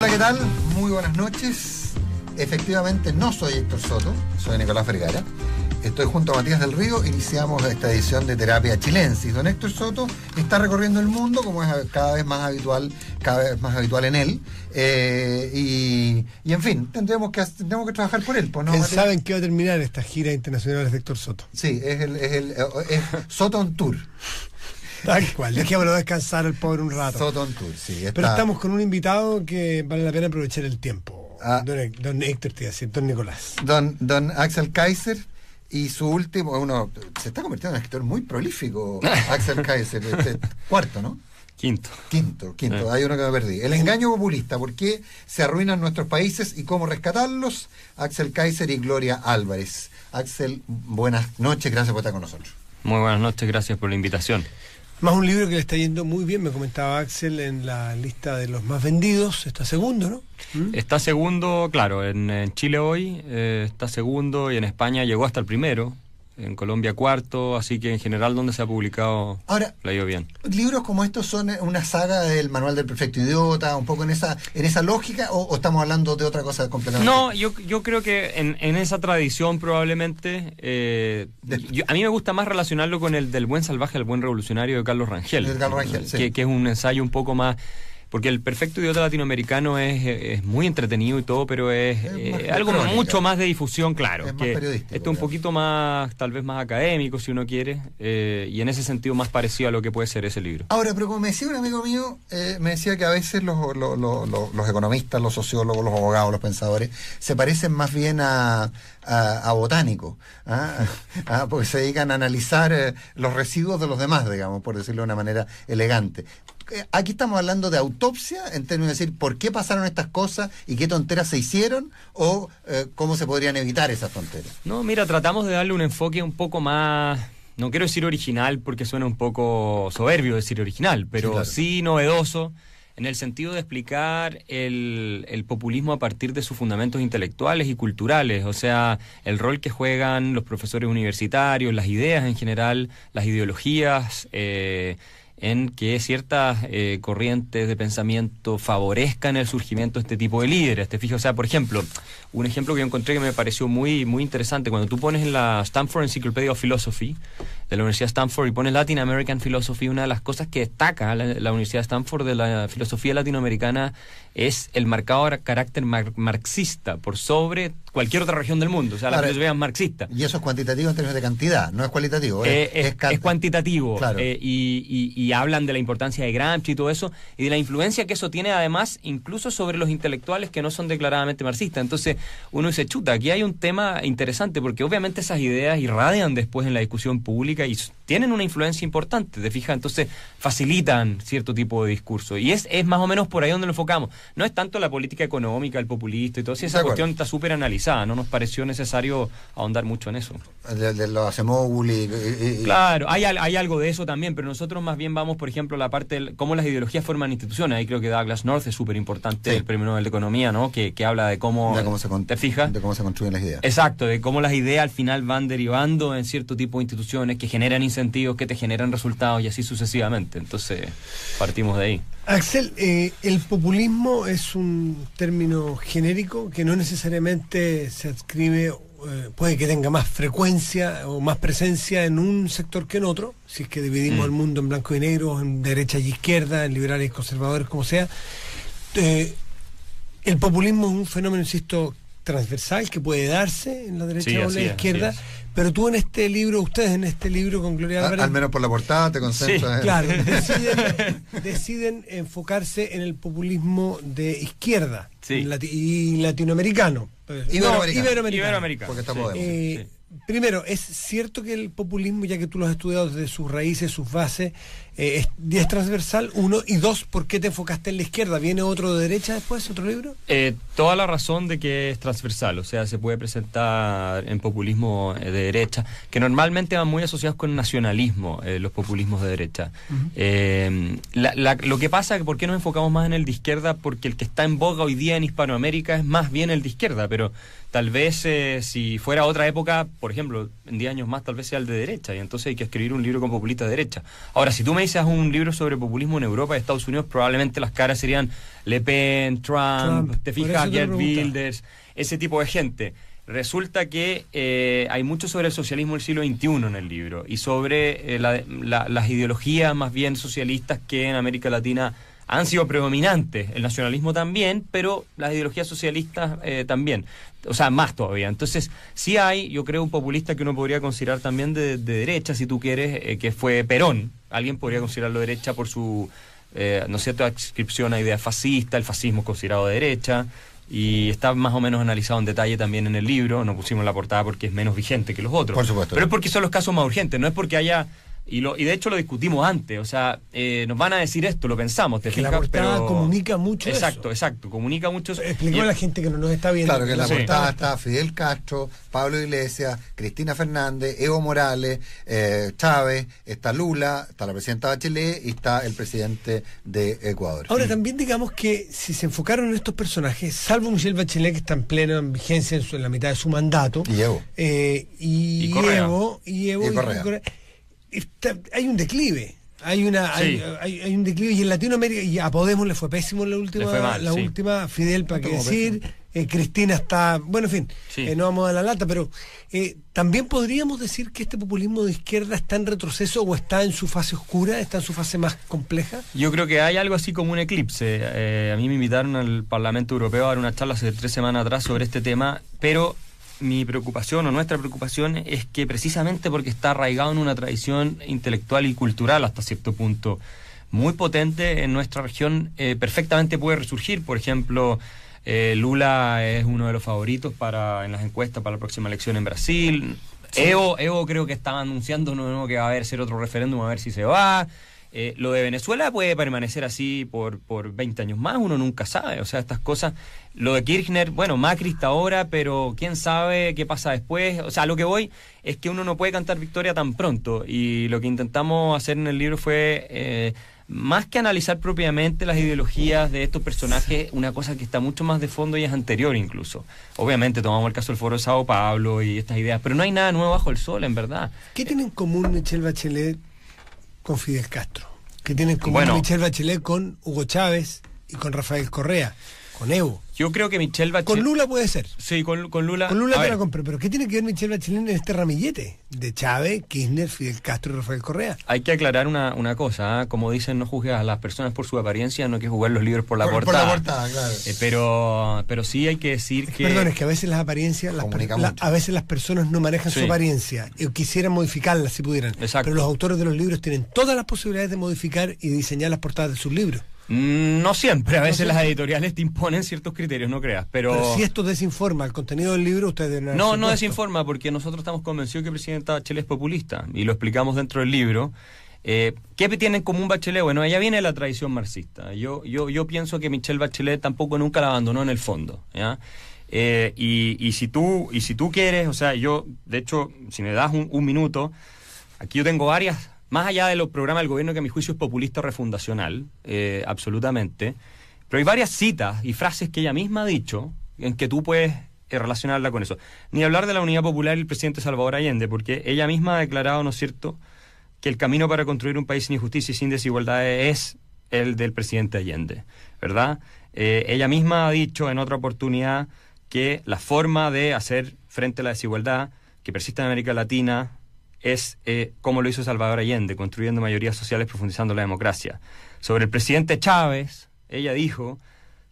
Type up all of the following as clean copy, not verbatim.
Hola, ¿qué tal? Muy buenas noches. Efectivamente no soy Héctor Soto, soy Nicolás Vergara. Estoy junto a Matías del Río, iniciamos esta edición de Terapia Chilensis. Don Héctor Soto está recorriendo el mundo, como es cada vez más habitual en él. Y en fin, tendremos que trabajar por él. Pues, ¿no, Matías? ¿Saben que va a terminar esta gira internacional de Héctor Soto? Sí, es Soto on Tour. Tal cual, dejémoslo descansar el pobre un rato. Soto on Tour, sí. Pero estamos con un invitado que vale la pena aprovechar el tiempo. Don Héctor, te iba a decir, don Nicolás. Don Axel Kaiser. Y su último, se está convirtiendo en un escritor muy prolífico, Axel Kaiser, cuarto, ¿no? Quinto. Hay uno que me perdí. El engaño populista, ¿por qué se arruinan nuestros países y cómo rescatarlos? Axel Kaiser y Gloria Álvarez. Axel, buenas noches, gracias por estar con nosotros. Muy buenas noches, gracias por la invitación. Más un libro que le está yendo muy bien, me comentaba Axel, en la lista de los más vendidos, está segundo, ¿no? Está segundo, claro, en Chile hoy está segundo y en España llegó hasta el primero, en Colombia cuarto, así que en general donde se ha publicado le ha ido bien. ¿Libros como estos son una saga del Manual del Perfecto Idiota, un poco en esa lógica, o estamos hablando de otra cosa completamente? No, yo creo que en esa tradición probablemente, a mí me gusta más relacionarlo con el del Buen Salvaje al Buen Revolucionario de Carlos Rangel. De Carlos Rangel, sí. Que es un ensayo un poco más... Porque el Perfecto Idiota latinoamericano es muy entretenido y todo, pero es algo crónica, mucho más de difusión, claro. Es más periodístico. Esto es un poquito más, tal vez más académico, si uno quiere, y en ese sentido más parecido a lo que puede ser ese libro. Ahora, pero como me decía un amigo mío, me decía que a veces los economistas, los sociólogos, los abogados, los pensadores, se parecen más bien a botánicos, porque se dedican a analizar los residuos de los demás, digamos, por decirlo de una manera elegante. Aquí estamos hablando de autopsia, en términos de decir por qué pasaron estas cosas y qué tonteras se hicieron, o cómo se podrían evitar esas tonteras. No, mira, tratamos de darle un enfoque un poco más, no quiero decir original porque suena un poco soberbio decir original, pero sí, claro, sí novedoso, en el sentido de explicar el populismo a partir de sus fundamentos intelectuales y culturales, o sea, el rol que juegan los profesores universitarios, las ideas en general, las ideologías, en que ciertas corrientes de pensamiento favorezcan el surgimiento de este tipo de líderes. ¿Te fijas? O sea, por ejemplo, un ejemplo que yo encontré que me pareció muy, muy interesante, cuando tú pones en la Stanford Encyclopedia of Philosophy de la Universidad de Stanford y pones Latin American Philosophy, una de las cosas que destaca la Universidad de Stanford de la filosofía latinoamericana es el marcado carácter marxista por sobre cualquier otra región del mundo, o sea, la filosofía es marxista. Y eso es cuantitativo en términos de cantidad, no es cualitativo. Es cuantitativo, claro. Y hablan de la importancia de Gramsci y todo eso, y de la influencia que eso tiene además incluso sobre los intelectuales que no son declaradamente marxistas. Entonces uno dice, chuta, aquí hay un tema interesante, porque obviamente esas ideas irradian después en la discusión pública y tienen una influencia importante, ¿te fijas? Entonces facilitan cierto tipo de discurso, y es más o menos por ahí donde lo enfocamos. No es tanto la política económica, el populista y todo, si esa cuestión está súper analizada, no nos pareció necesario ahondar mucho en eso. De los Acemoglu Claro, hay algo de eso también, pero nosotros más bien vamos, por ejemplo, a la parte de cómo las ideologías forman instituciones. Ahí creo que Douglas North es súper importante, sí, el Premio Nobel de Economía, ¿no? Que habla de cómo ¿te fijas? De cómo se construyen las ideas. Exacto, de cómo las ideas al final van derivando en cierto tipo de instituciones que generan incentivos, que te generan resultados y así sucesivamente. Entonces, partimos de ahí. Axel, el populismo es un término genérico que no necesariamente se adscribe, puede que tenga más frecuencia o más presencia en un sector que en otro, si es que dividimos el mundo en blanco y negro, en derecha y izquierda, en liberales y conservadores, como sea. El populismo es un fenómeno, insisto, transversal que puede darse en la derecha o en la izquierda, pero tú ustedes en este libro con Gloria Álvarez, al menos por la portada te concentras. Sí, claro, deciden enfocarse en el populismo de izquierda, sí, y latinoamericano. Iberoamericano. Porque está Podemos. Primero, ¿es cierto que el populismo, ya que tú lo has estudiado desde sus raíces, sus bases, es transversal? Uno, y dos, ¿por qué te enfocaste en la izquierda? ¿Viene otro de derecha después, otro libro? Toda la razón de que es transversal, o sea, se puede presentar en populismo de derecha, que normalmente van muy asociados con nacionalismo, los populismos de derecha. Lo que pasa es que ¿por qué nos enfocamos más en el de izquierda? Porque el que está en boga hoy día en Hispanoamérica es más bien el de izquierda, pero tal vez si fuera otra época por ejemplo, en 10 años más tal vez sea el de derecha, y entonces hay que escribir un libro con populistas de derecha. Ahora, si tú me dices un libro sobre populismo en Europa y Estados Unidos, probablemente las caras serían Le Pen, Trump. Te fijas, Geert Wilders, ese tipo de gente. Resulta que hay mucho sobre el socialismo del siglo XXI en el libro, y sobre las ideologías más bien socialistas que en América Latina han sido predominantes, el nacionalismo también, pero las ideologías socialistas también, o sea, más todavía. Entonces, sí hay, yo creo, un populista que uno podría considerar también de derecha, si tú quieres, que fue Perón. Alguien podría considerarlo de derecha por su, no sé, adscripción a ideas fascistas, el fascismo es considerado de derecha, y está más o menos analizado en detalle también en el libro. No pusimos la portada porque es menos vigente que los otros. Por supuesto. Pero es porque son los casos más urgentes, no es porque haya... Y de hecho lo discutimos antes, o sea, nos van a decir esto, lo pensamos, que la portada comunica mucho. Exacto, comunica mucho. Explicó a la gente que no nos está viendo. Claro, que en la portada está Fidel Castro, Pablo Iglesias, Cristina Fernández, Evo Morales, Chávez, está Lula, está la presidenta Bachelet y está el presidente de Ecuador. Ahora, también digamos que si se enfocaron en estos personajes, salvo Michelle Bachelet, que está en plena vigencia en la mitad de su mandato, y Evo. Y Correa. Hay un declive, hay un declive, y en Latinoamérica, y a Podemos le fue pésimo en la última, Fidel, para qué decir, Cristina está, bueno, en fin, no vamos a la lata, pero también podríamos decir que este populismo de izquierda está en retroceso, o está en su fase oscura, está en su fase más compleja. Yo creo que hay algo así como un eclipse. A mí me invitaron al Parlamento Europeo a dar una charla hace 3 semanas atrás sobre este tema, pero mi preocupación, o nuestra preocupación, es que precisamente porque está arraigado en una tradición intelectual y cultural hasta cierto punto muy potente en nuestra región, perfectamente puede resurgir. Por ejemplo, Lula es uno de los favoritos en las encuestas para la próxima elección en Brasil. Sí. Evo creo que estaba anunciando nuevo que va a ser otro referéndum, a ver si se va. Lo de Venezuela puede permanecer así por 20 años más, uno nunca sabe. O sea, estas cosas, lo de Kirchner, bueno, Macri está ahora, pero quién sabe qué pasa después. O sea, lo que voy es que uno no puede cantar victoria tan pronto, y lo que intentamos hacer en el libro fue, más que analizar propiamente las ideologías de estos personajes, una cosa que está mucho más de fondo y es anterior incluso. Obviamente tomamos el caso del Foro de Sao Paulo y estas ideas, pero no hay nada nuevo bajo el sol, en verdad. ¿Qué tiene en común Michelle Bachelet con Fidel Castro? ¿Qué tiene en común Michelle Bachelet con Hugo Chávez y con Rafael Correa, con Evo? Yo creo que Michelle Bachelet... Con Lula puede ser. Sí, con Lula... Con Lula te la compro, pero ¿qué tiene que ver Michelle Bachelet en este ramillete de Chávez, Kirchner, Fidel Castro y Rafael Correa? Hay que aclarar una cosa, como dicen, no juzgues a las personas por su apariencia, no hay que juzgar los libros por la portada. Por la portada, claro. Pero sí hay que decir que... Perdón, es que a veces las apariencias, a veces las personas no manejan su apariencia, y quisieran modificarla si pudieran. Exacto. Pero los autores de los libros tienen todas las posibilidades de modificar y diseñar las portadas de sus libros. No siempre, a veces las editoriales te imponen ciertos criterios, no creas, pero si esto desinforma el contenido del libro, ustedes no desinforma, porque nosotros estamos convencidos que el presidente Bachelet es populista, y lo explicamos dentro del libro. ¿Qué tiene en común Bachelet? Bueno, ella viene de la tradición marxista. Yo pienso que Michelle Bachelet tampoco nunca la abandonó en el fondo, ¿ya? Y si tú quieres, o sea, yo, de hecho, si me das un minuto, aquí yo tengo varias... Más allá de los programas del gobierno, que a mi juicio es populista o refundacional, absolutamente, pero hay varias citas y frases que ella misma ha dicho en que tú puedes relacionarla con eso. Ni hablar de la Unidad Popular y el presidente Salvador Allende, porque ella misma ha declarado, ¿no es cierto?, que el camino para construir un país sin injusticia y sin desigualdades es el del presidente Allende, ¿verdad? Ella misma ha dicho en otra oportunidad que la forma de hacer frente a la desigualdad que persiste en América Latina es como lo hizo Salvador Allende, construyendo mayorías sociales, profundizando la democracia. Sobre el presidente Chávez, ella dijo: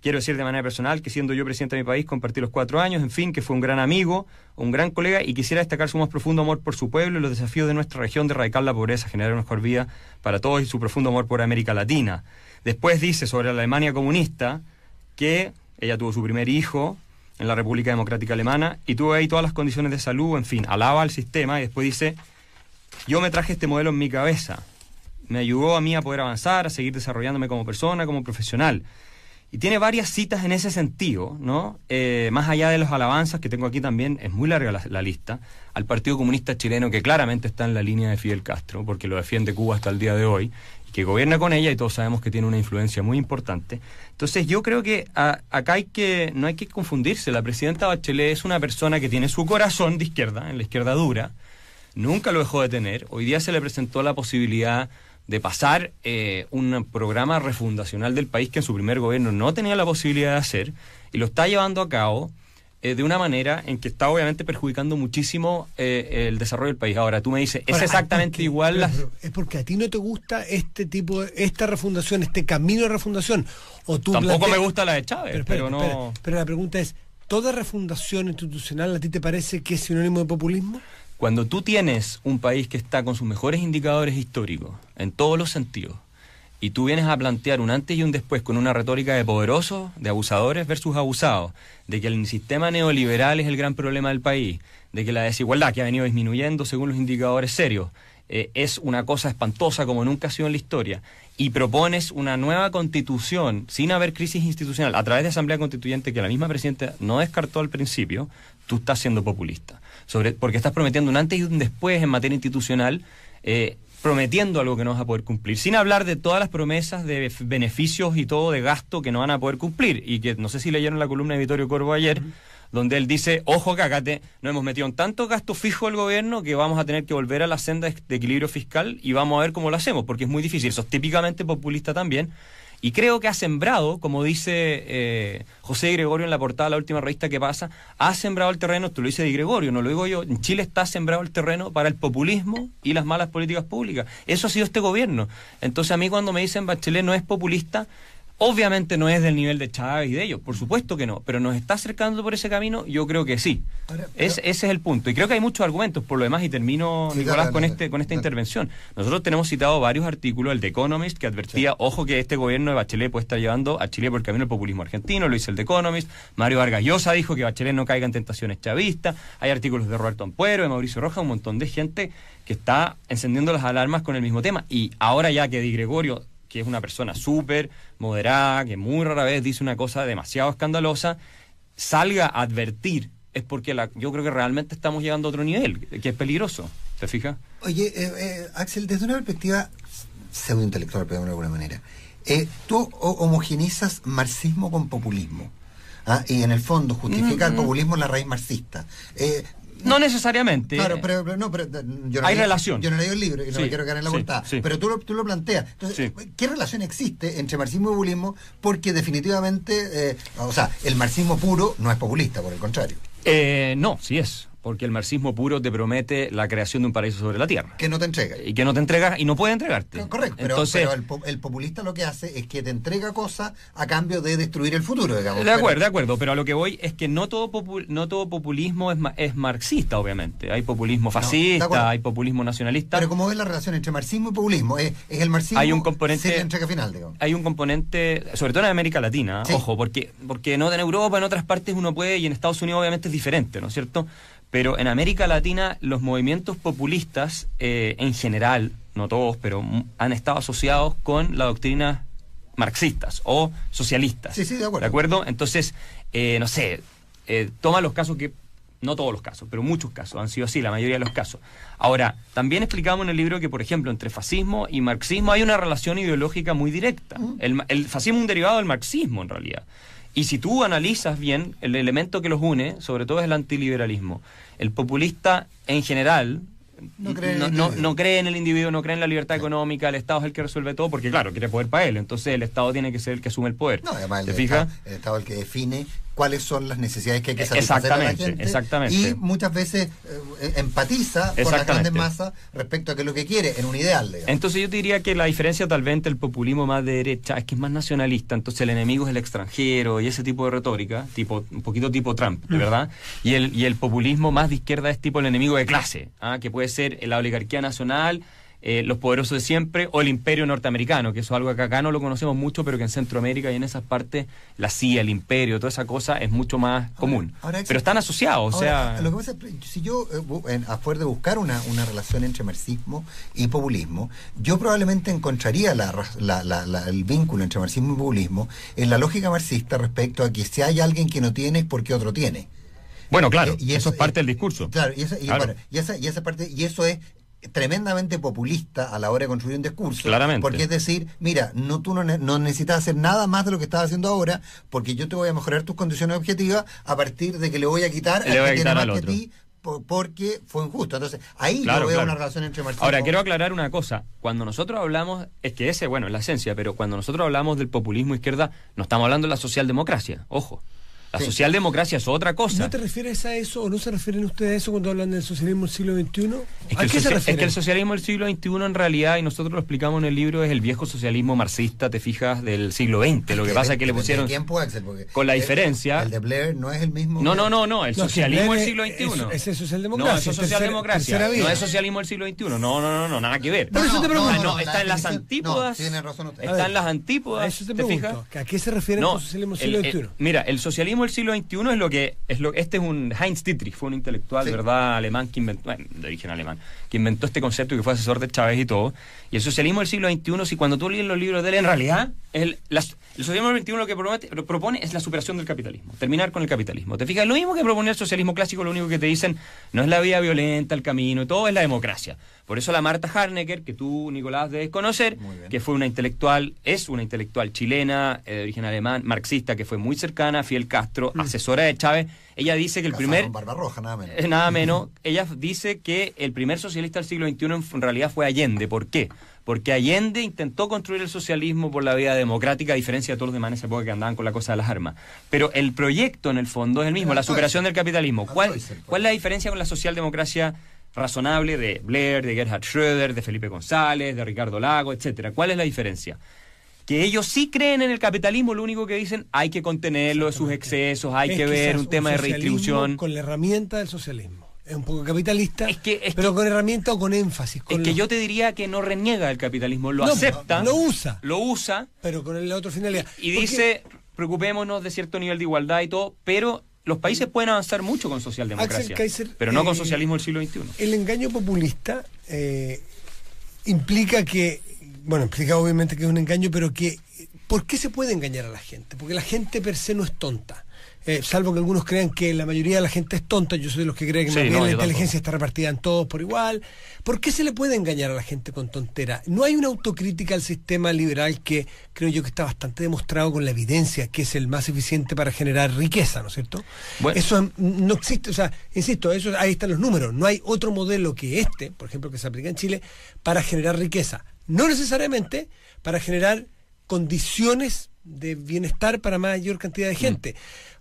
quiero decir de manera personal que, siendo yo presidente de mi país, compartí los 4 años, en fin, que fue un gran amigo, un gran colega, y quisiera destacar su más profundo amor por su pueblo y los desafíos de nuestra región de erradicar la pobreza, generar una mejor vida para todos, y su profundo amor por América Latina. Después dice sobre la Alemania comunista que ella tuvo su primer hijo en la República Democrática Alemana y tuvo ahí todas las condiciones de salud, en fin, alaba al sistema, y después dice: yo me traje este modelo en mi cabeza, me ayudó a mí a poder avanzar, a seguir desarrollándome como persona, como profesional. Y tiene varias citas en ese sentido, ¿no? Más allá de las alabanzas que tengo aquí también, es muy larga la lista, al Partido Comunista Chileno, que claramente está en la línea de Fidel Castro, porque lo defiende Cuba hasta el día de hoy, que gobierna con ella, y todos sabemos que tiene una influencia muy importante. Entonces yo creo que acá no hay que confundirse. La presidenta Bachelet es una persona que tiene su corazón de izquierda, en la izquierda dura, nunca lo dejó de tener. Hoy día se le presentó la posibilidad de pasar un programa refundacional del país que en su primer gobierno no tenía la posibilidad de hacer, y lo está llevando a cabo de una manera en que está obviamente perjudicando muchísimo el desarrollo del país. Ahora, tú me dices, ¿es exactamente igual? Pero es porque a ti no te gusta esta refundación, este camino de refundación. O tú Tampoco me gusta la de Chávez, pero no... Pero la pregunta es, ¿toda refundación institucional a ti te parece que es sinónimo de populismo? Cuando tú tienes un país que está con sus mejores indicadores históricos, en todos los sentidos, y tú vienes a plantear un antes y un después con una retórica de poderosos, de abusadores versus abusados, de que el sistema neoliberal es el gran problema del país, de que la desigualdad, que ha venido disminuyendo según los indicadores serios, es una cosa espantosa como nunca ha sido en la historia, y propones una nueva constitución sin haber crisis institucional a través de asamblea constituyente que la misma presidenta no descartó al principio, tú estás siendo populista. Porque estás prometiendo un antes y un después en materia institucional, prometiendo algo que no vas a poder cumplir, sin hablar de todas las promesas de beneficios y todo de gasto que no van a poder cumplir, y que no sé si leyeron la columna de Vittorio Corvo ayer, donde él dice, ojo que acá nos hemos metido en tanto gasto fijo el gobierno que vamos a tener que volver a la senda de equilibrio fiscal y vamos a ver cómo lo hacemos, porque es muy difícil. Eso es típicamente populista también. Y creo que ha sembrado, como dice José Di Gregorio en la portada de la última revista que pasa, ha sembrado el terreno, esto lo dice Di Gregorio, no lo digo yo, en Chile está sembrado el terreno para el populismo y las malas políticas públicas. Eso ha sido este gobierno. Entonces a mí cuando me dicen Bachelet no es populista, obviamente no es del nivel de Chávez y de ellos, por supuesto que no, pero nos está acercando por ese camino, yo creo que sí. Ahora, ese es el punto, y creo que hay muchos argumentos por lo demás, y termino, sí, Nicolás, con esta intervención. Nosotros tenemos citado varios artículos, el de Economist, que advertía, ojo que este gobierno de Bachelet puede estar llevando a Chile por el camino del populismo argentino, lo dice el de Economist. Mario Vargas Llosa dijo que Bachelet no caiga en tentaciones chavistas. Hay artículos de Roberto Ampuero, de Mauricio Rojas, un montón de gente que está encendiendo las alarmas con el mismo tema, y ahora ya que Di Gregorio, que es una persona súper moderada, que muy rara vez dice una cosa demasiado escandalosa, salga a advertir, es porque yo creo que realmente estamos llegando a otro nivel, que es peligroso. ¿Te fijas? Oye, Axel, desde una perspectiva pseudointelectual, pero de alguna manera, tú homogenizas marxismo con populismo, y en el fondo justificar el populismo en la raíz marxista. No necesariamente. Claro, pero yo no hay relación. Yo no leí el libro y no me quiero quedar en la portada. Sí. Pero tú lo planteas. Entonces, ¿qué relación existe entre marxismo y populismo? Porque definitivamente, el marxismo puro no es populista, por el contrario. No, sí es. Porque el marxismo puro te promete la creación de un paraíso sobre la tierra. Que no te entrega. Y que no te entrega y no puede entregarte. Correcto, entonces, pero el populista lo que hace es que te entrega cosas a cambio de destruir el futuro, digamos. De acuerdo, pero a lo que voy es que no todo populismo es marxista, obviamente. Hay populismo fascista, hay populismo nacionalista. Pero como ves la relación entre marxismo y populismo, es el marxismo, hay un componente, la entrega final, digamos. Hay un componente, sobre todo en América Latina, ojo, porque no en Europa, en otras partes uno puede, y en Estados Unidos obviamente es diferente, ¿no es cierto? Pero en América Latina los movimientos populistas en general, no todos, pero han estado asociados con la doctrina marxistas o socialistas. Sí, de acuerdo. ¿De acuerdo? Entonces, toma los casos que, no todos los casos, pero muchos casos han sido así, la mayoría de los casos. Ahora, también explicamos en el libro que, por ejemplo, entre fascismo y marxismo hay una relación ideológica muy directa. El fascismo es un derivado del marxismo, en realidad. Y si tú analizas bien, el elemento que los une, sobre todo es el antiliberalismo. El populista, en general, no cree en el individuo, no cree en la libertad económica, el Estado es el que resuelve todo, porque claro, quiere poder para él, entonces el Estado tiene que ser el que asume el poder. No, además el Estado es el que define cuáles son las necesidades que hay que satisfacer a la gente. Exactamente. Y muchas veces empatiza con las grandes masas respecto a qué es lo que quiere, en un ideal, digamos. Entonces yo te diría que la diferencia tal vez entre el populismo más de derecha es que es más nacionalista, entonces el enemigo es el extranjero y ese tipo de retórica, un poquito tipo Trump, de verdad, y el populismo más de izquierda es tipo el enemigo de clase, que puede ser la oligarquía nacional, los poderosos de siempre, o el imperio norteamericano, que eso es algo que acá no lo conocemos mucho, pero que en Centroamérica y en esas partes, la CIA, el imperio, toda esa cosa es mucho más común. Pero están asociados, o sea... Lo que pasa es, si yo, afuera de buscar una relación entre marxismo y populismo, yo probablemente encontraría el vínculo entre marxismo y populismo en la lógica marxista respecto a que si hay alguien que no tiene es porque otro tiene. Bueno, claro, y eso es parte del discurso. Claro, y esa parte, y eso es tremendamente populista a la hora de construir un discurso. Claramente. Porque es decir, mira, tú no necesitas hacer nada más de lo que estás haciendo ahora, porque yo te voy a mejorar tus condiciones objetivas a partir de que le voy a quitar al que tiene más que ti, porque fue injusto. Entonces, ahí yo veo una relación entre marxismo. Ahora, quiero aclarar una cosa. Cuando nosotros hablamos, es que ese, bueno, es la esencia, pero cuando nosotros hablamos del populismo izquierda, no estamos hablando de la socialdemocracia, ojo. La socialdemocracia es otra cosa. ¿No te refieres a eso o no se refieren ustedes a eso cuando hablan del socialismo del siglo XXI? ¿A qué se refiere? Es que el socialismo del siglo XXI en realidad, y nosotros lo explicamos en el libro, es el viejo socialismo marxista, te fijas, del siglo XX. Lo que pasa es que le pusieron... ¿Quién puede ser? Porque con la diferencia... El de Blair no es el mismo... No, el socialismo del siglo XXI. Ese es socialdemocracia. No, eso es socialdemocracia. No es socialismo del siglo XXI. No, nada que ver. Por eso te pregunto. Está en las antípodas. Tiene razón usted. Está en las antípodas. Eso te pregunto. ¿A qué se refiere el socialismo del siglo XXI? Mira, el socialismo del siglo XXI este es un Heinz Dietrich, fue un intelectual, ¿verdad?, alemán que inventó, de origen alemán, que inventó este concepto y que fue asesor de Chávez y todo. Y el socialismo del siglo XXI, si cuando tú lees los libros de él, en realidad, el socialismo del XXI lo que propone es la superación del capitalismo, terminar con el capitalismo. ¿Te fijas? Lo mismo que proponía el socialismo clásico, lo único que te dicen no es la vía violenta, el camino, todo es la democracia. Por eso la Marta Harnecker, que tú, Nicolás, debes conocer, que fue es una intelectual chilena, de origen alemán, marxista, que fue muy cercana a Fidel Castro, asesora de Chávez. Ella dice que el primer... Barbarroja, nada menos. Nada menos. Ella dice que el primer socialista del siglo XXI en realidad fue Allende. ¿Por qué? Porque Allende intentó construir el socialismo por la vía democrática, a diferencia de todos los demás en esa época que andaban con la cosa de las armas. Pero el proyecto, en el fondo, es el mismo, la superación del capitalismo. ¿Cuál es la diferencia con la socialdemocracia razonable de Blair, de Gerhard Schröder, de Felipe González, de Ricardo Lago, etcétera? ¿Cuál es la diferencia? Que ellos sí creen en el capitalismo, lo único que dicen, hay que contenerlo de sus excesos, hay que ver un tema de redistribución. Con la herramienta del socialismo. Es un poco capitalista, pero con herramienta o con énfasis. Yo te diría que no reniega el capitalismo, lo acepta. Lo usa. Pero con la otra finalidad. Y dice, preocupémonos de cierto nivel de igualdad y todo, pero los países pueden avanzar mucho con socialdemocracia, pero no con socialismo del siglo XXI. El engaño populista implica obviamente que es un engaño, pero ¿por qué se puede engañar a la gente? Porque la gente per se no es tonta. Salvo que algunos crean que la mayoría de la gente es tonta, yo soy de los que creen que la inteligencia está repartida en todos por igual. ¿Por qué se le puede engañar a la gente con tontera? No hay una autocrítica al sistema liberal que creo yo que está bastante demostrado con la evidencia, que es el más eficiente para generar riqueza, ¿no es cierto? Bueno. Eso no existe, insisto, ahí están los números. No hay otro modelo que por ejemplo, que se aplica en Chile, para generar riqueza. No necesariamente para generar condiciones de bienestar para mayor cantidad de gente.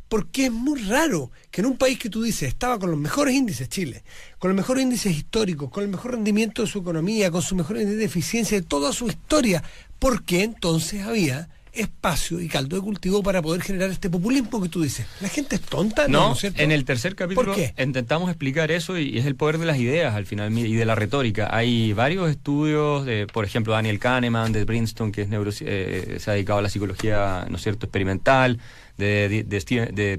Porque es muy raro que en un país que tú dices estaba con los mejores índices, Chile, con los mejores índices históricos, con el mejor rendimiento de su economía, con su mejor índice de eficiencia de toda su historia, porque entonces había espacio y caldo de cultivo para poder generar este populismo que tú dices. ¿La gente es tonta? No, en el tercer capítulo intentamos explicar eso y es el poder de las ideas al final y de la retórica. Hay varios estudios por ejemplo, Daniel Kahneman de Princeton, que se ha dedicado a la psicología, ¿no es cierto?, experimental, de Steven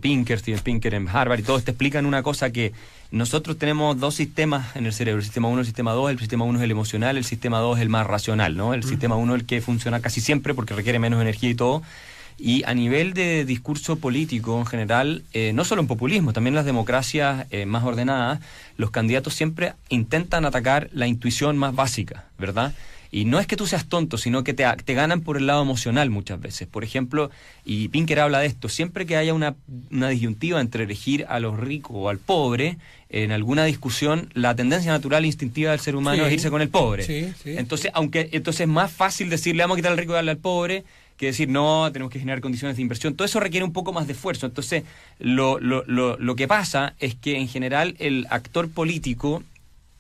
Pinker en Harvard, y todos te explican una cosa, que nosotros tenemos dos sistemas en el cerebro, el sistema 1 y el sistema 2. El sistema 1 es el emocional, el sistema 2 es el más racional, ¿no? El sistema 1 es el que funciona casi siempre porque requiere menos energía y todo. Y a nivel de discurso político en general, no solo en populismo, también en las democracias más ordenadas, los candidatos siempre intentan atacar la intuición más básica, ¿verdad? Y no es que tú seas tonto, sino que te ganan por el lado emocional muchas veces. Por ejemplo, y Pinker habla de esto, siempre que haya una disyuntiva entre elegir a los ricos o al pobre, en alguna discusión, la tendencia natural e instintiva del ser humano es irse con el pobre. Sí. Entonces es más fácil decirle vamos a quitar al rico y darle al pobre, que decir no, tenemos que generar condiciones de inversión. Todo eso requiere un poco más de esfuerzo. Entonces, lo que pasa es que en general el actor político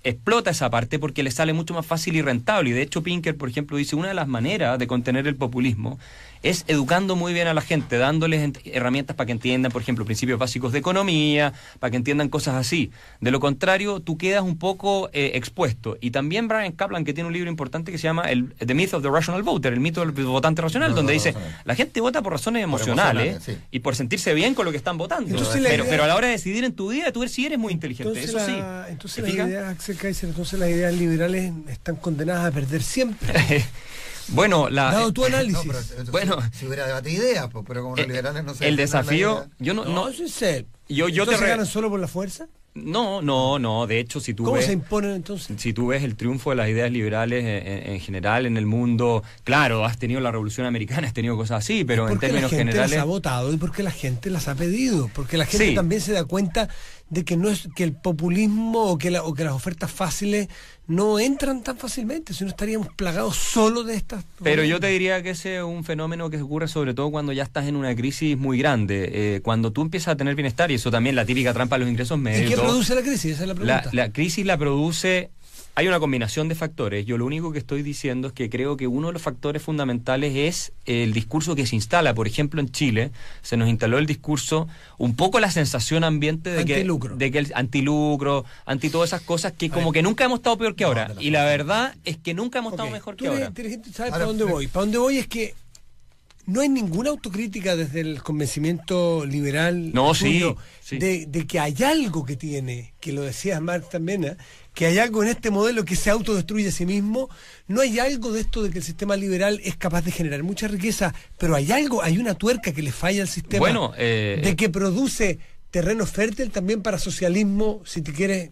explota esa parte porque le sale mucho más fácil y rentable. Y de hecho Pinker, por ejemplo, dice una de las maneras de contener el populismo es educando muy bien a la gente, dándoles herramientas para que entiendan, por ejemplo, principios básicos de economía, para que entiendan cosas así. De lo contrario, tú quedas un poco expuesto. Y también Brian Kaplan, que tiene un libro importante que se llama The Myth of the Rational Voter, el mito del votante racional, donde dice, la gente vota por razones emocionales y por sentirse bien con lo que están votando. Entonces, pero a la hora de decidir en tu vida, tú sí eres muy inteligente. Entonces eso sí. Entonces las ideas liberales están condenadas a perder siempre. Bueno, dado tu análisis. Si hubiera debate de ideas, pero como los liberales no se... El desafío... ¿Se ganan solo por la fuerza? No. De hecho, si tú ¿Cómo ves, se imponen entonces? si tú ves el triunfo de las ideas liberales en general en el mundo, claro, has tenido la Revolución Americana, has tenido cosas así, pero en términos generales... Porque la gente las ha votado y porque la gente las ha pedido, porque la gente también se da cuenta de que no es que el populismo o que las ofertas fáciles no entran tan fácilmente, si no estaríamos plagados solo de estas. Pero yo te diría que ese es un fenómeno que ocurre sobre todo cuando ya estás en una crisis muy grande, cuando tú empiezas a tener bienestar, y eso también la típica trampa de los ingresos medios. ¿Y qué produce la crisis? Esa es la pregunta. La crisis la produce... Hay una combinación de factores. Yo lo único que estoy diciendo es que creo que uno de los factores fundamentales es el discurso que se instala. Por ejemplo, en Chile se nos instaló el discurso, un poco la sensación ambiente de que el antilucro, anti todas esas cosas, que como que nunca hemos estado peor que ahora. Y la verdad es que nunca hemos estado mejor que ahora. ¿Sabes para dónde voy? Para dónde voy es que no hay ninguna autocrítica desde el convencimiento liberal tuyo, de que hay algo que tiene, que lo decía Marx también, que hay algo en este modelo que se autodestruye a sí mismo. No hay algo de esto de que el sistema liberal es capaz de generar mucha riqueza, pero hay una tuerca que le falla al sistema, de que produce terreno fértil también para socialismo, si tú quieres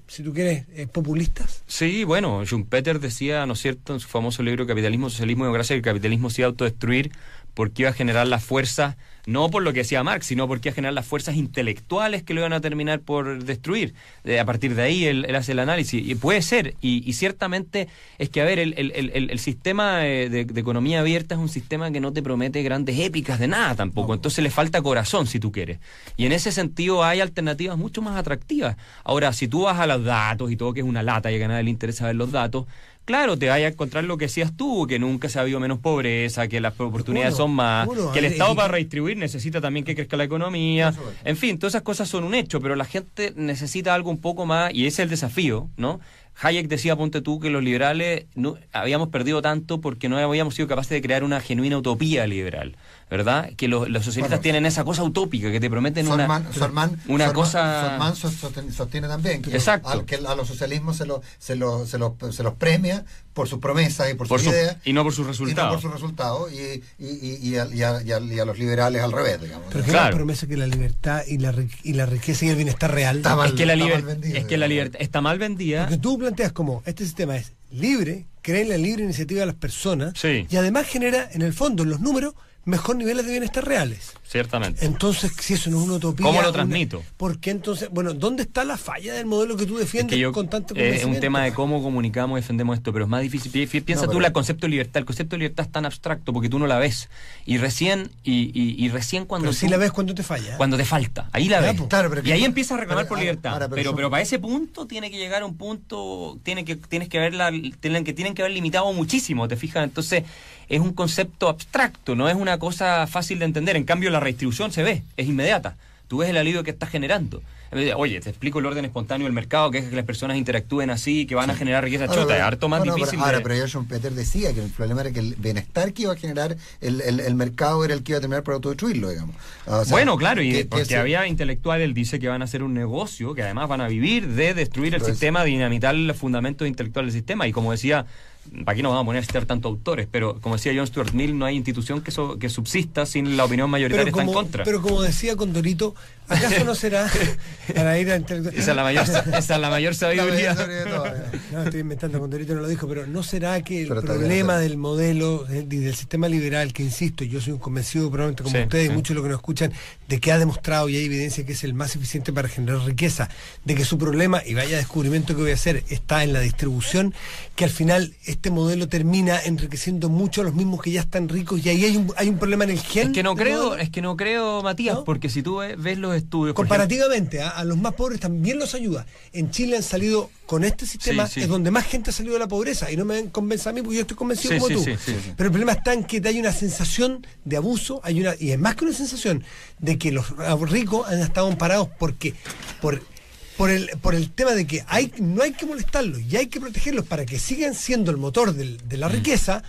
populistas. Sí, bueno, Schumpeter decía, ¿no es cierto?, en su famoso libro Capitalismo, Socialismo y Democracia, que el capitalismo se iba a autodestruir porque iba a generar las fuerzas, no por lo que decía Marx, sino porque iba a generar las fuerzas intelectuales que lo iban a terminar por destruir. A partir de ahí él hace el análisis, y puede ser, y ciertamente es que, a ver, el sistema de economía abierta es un sistema que no te promete grandes épicas de nada tampoco, entonces le falta corazón, si tú quieres, y en ese sentido hay alternativas mucho más atractivas. Ahora, si tú vas a los datos y todo, que es una lata y a nadie le interesa ver los datos, claro, te vayas a encontrar lo que decías tú, que nunca se ha habido menos pobreza, que las oportunidades son más, que el Estado para redistribuir necesita también que crezca la economía, en fin, todas esas cosas son un hecho, pero la gente necesita algo un poco más, y ese es el desafío, ¿no? Hayek decía, ponte tú, que los liberales habíamos perdido tanto porque no habíamos sido capaces de crear una genuina utopía liberal, ¿verdad? Que los socialistas tienen esa cosa utópica que te prometen una cosa... Sorman sostiene también que exacto, que a los socialismos se los premia por sus promesas y por sus ideas, y no por sus resultados. Y a los liberales al revés, digamos. Pero claro, la promesa que la libertad y la riqueza y el bienestar real es que la libertad está mal vendida. Porque tú planteas como este sistema es libre, cree en la libre iniciativa de las personas, y además genera, en el fondo, en los números, mejor niveles de bienestar reales. Ciertamente. Entonces, si eso no es una utopía... ¿Cómo lo transmito? ¿Por qué entonces? Bueno, ¿dónde está la falla del modelo que tú defiendes con tanto convencimiento? Es un tema de cómo comunicamos y defendemos esto, pero es más difícil. Piensa tú el concepto de libertad. El concepto de libertad es tan abstracto porque tú no la ves. Y recién cuando... Pero sí la ves cuando te falla. Cuando te falta. Ahí la ves. Claro, y ahí empiezas a reclamar por libertad. Pero para ese punto tiene que llegar a un punto... Tienen que haber limitado muchísimo, ¿te fijas? Entonces... es un concepto abstracto, no es una cosa fácil de entender. En cambio, la redistribución se ve, es inmediata. Tú ves el alivio que estás generando. Oye, te explico el orden espontáneo del mercado, que es que las personas interactúen así, que van a generar riqueza chota, es harto más difícil. Pero Schumpeter decía que el problema era que el bienestar que iba a generar el mercado era el que iba a terminar por autodestruirlo, digamos. Claro, y porque había intelectuales, él dice que van a hacer un negocio, que además van a vivir de destruir el sistema, dinamitar los fundamentos intelectuales del sistema, y como decía... Aquí no vamos a poner a citar tantos autores, pero como decía John Stuart Mill, no hay institución que subsista sin la opinión mayoritaria está en contra. Pero como decía Condorito, ¿acaso no será para ir a esa es la mayor sabiduría? No, estoy inventando, Condorito no lo dijo, pero ¿no será que el problema del modelo del sistema liberal, que insisto, yo soy un convencido, probablemente como ustedes y muchos de los que nos escuchan, de que ha demostrado y hay evidencia que es el más eficiente para generar riqueza, de que su problema, y vaya descubrimiento que voy a hacer, está en la distribución, que al final este modelo termina enriqueciendo mucho a los mismos que ya están ricos, y ahí hay un problema en el gen. Es que no creo, Matías, ¿no? Porque si tú ves los estudios... Comparativamente, a los más pobres también los ayuda. En Chile han salido con este sistema, es donde más gente ha salido de la pobreza, y no me convence a mí porque yo estoy convencido como tú. Pero el problema está en que hay una sensación de abuso, y es más que una sensación de que los ricos han estado amparados porque por el tema de que no hay que molestarlos y hay que protegerlos para que sigan siendo el motor de la riqueza.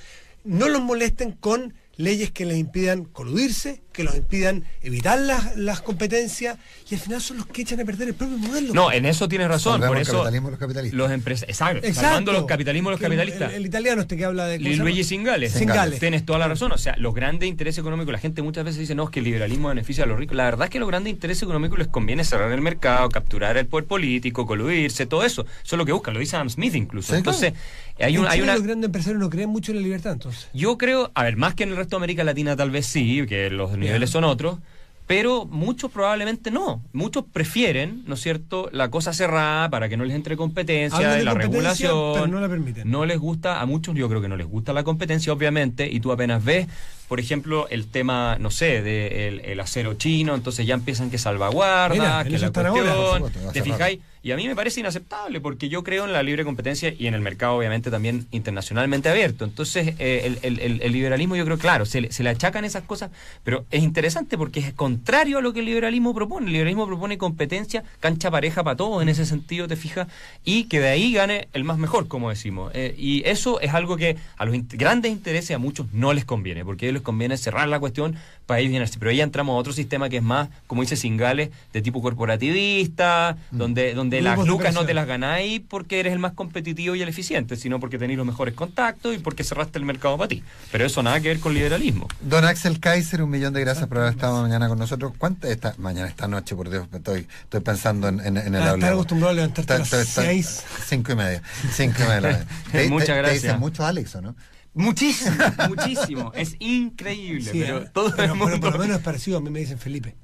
No los molesten con leyes que les impidan coludirse, que los impidan evitar las competencias, y al final son los que echan a perder el propio modelo. No, en eso tienes razón. Por eso el capitalismo de los capitalistas. Exacto. Salvando los capitalismos de los capitalistas. El italiano que habla de... Luigi Zingales. Tienes toda la razón. O sea, los grandes intereses económicos, la gente muchas veces dice, no, es que el liberalismo beneficia a los ricos. La verdad es que a los grandes intereses económicos les conviene cerrar el mercado, capturar el poder político, coludirse, todo eso. Eso es lo que buscan, lo dice Adam Smith incluso. Sí, entonces, claro. hay una... Los grandes empresarios no creen mucho en la libertad, entonces. Yo creo, a ver, más que en el resto de América Latina tal vez sí, que los niveles son otros, pero muchos probablemente no. Muchos prefieren, ¿no es cierto?, la cosa cerrada para que no les entre competencia, la regulación. Pero no la permiten. No les gusta, a muchos yo creo que no les gusta la competencia, obviamente, y tú apenas ves, por ejemplo, el tema, no sé, el acero chino, entonces ya empiezan que salvaguarda, que la cuestión, ¿te fijáis? Y a mí me parece inaceptable, porque yo creo en la libre competencia y en el mercado, obviamente, también internacionalmente abierto. Entonces, el liberalismo, yo creo, claro, se le achacan esas cosas, pero es interesante porque es contrario a lo que el liberalismo propone. El liberalismo propone competencia, cancha pareja para todos, en ese sentido, te fijas, y que de ahí gane el más mejor, como decimos. Y eso es algo que a los grandes intereses a muchos no les conviene, porque a ellos les conviene cerrar la cuestión para ir bien así. Pero ahí entramos a otro sistema que es más, como dice Zingales, de tipo corporativista, donde las lucas no te las ganáis porque eres el más competitivo y el eficiente, sino porque tenéis los mejores contactos y porque cerraste el mercado para ti. Pero eso nada que ver con liberalismo. Don Axel Kaiser, 1.000.000 de gracias por haber estado mañana con nosotros. Esta noche, por Dios, estoy pensando en el aula. Estar acostumbrado a levantarte a las 6. 5:30. Muchas gracias. Te dicen mucho Alex, ¿o no? Muchísimo. Es increíble. Sí, pero todo el mundo... pero por lo menos es parecido. A mí me dicen Felipe.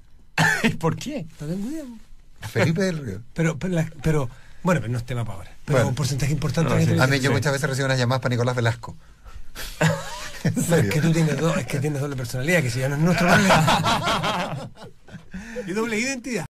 ¿Por qué? No tengo idea. Felipe del Río. Pero bueno, pero no es tema para ahora. Pero un porcentaje importante de gente. A mí yo muchas veces recibo unas llamadas para Nicolás Velasco. No, es que tú tienes doble personalidad, que si ya no es nuestro problema. Y doble identidad.